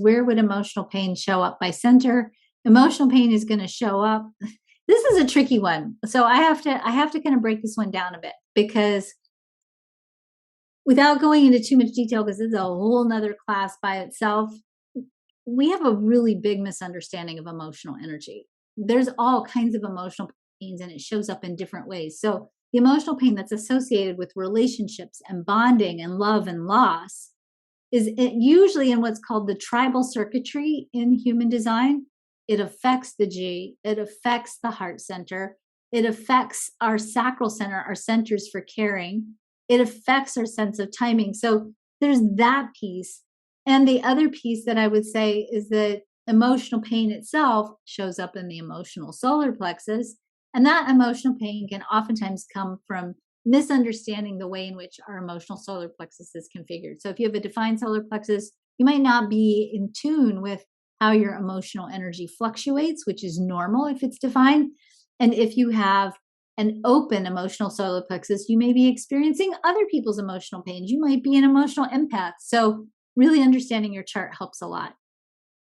Where would emotional pain show up by center? Emotional pain is going to show up. This is a tricky one. So I have to kind of break this one down a bit, because without going into too much detail, because this is a whole nother class by itself, we have a really big misunderstanding of emotional energy. There's all kinds of emotional pains, and it shows up in different ways. So the emotional pain that's associated with relationships and bonding and love and loss is usually in what's called the tribal circuitry in human design. It affects the G, it affects the heart center, it affects our sacral center, our centers for caring, it affects our sense of timing. So there's that piece. And the other piece that I would say is that emotional pain itself shows up in the emotional solar plexus. And that emotional pain can oftentimes come from misunderstanding the way in which our emotional solar plexus is configured. So if you have a defined solar plexus, you might not be in tune with how your emotional energy fluctuates, which is normal if it's defined. And if you have an open emotional solar plexus, you may be experiencing other people's emotional pains. You might be an emotional empath. So really understanding your chart helps a lot.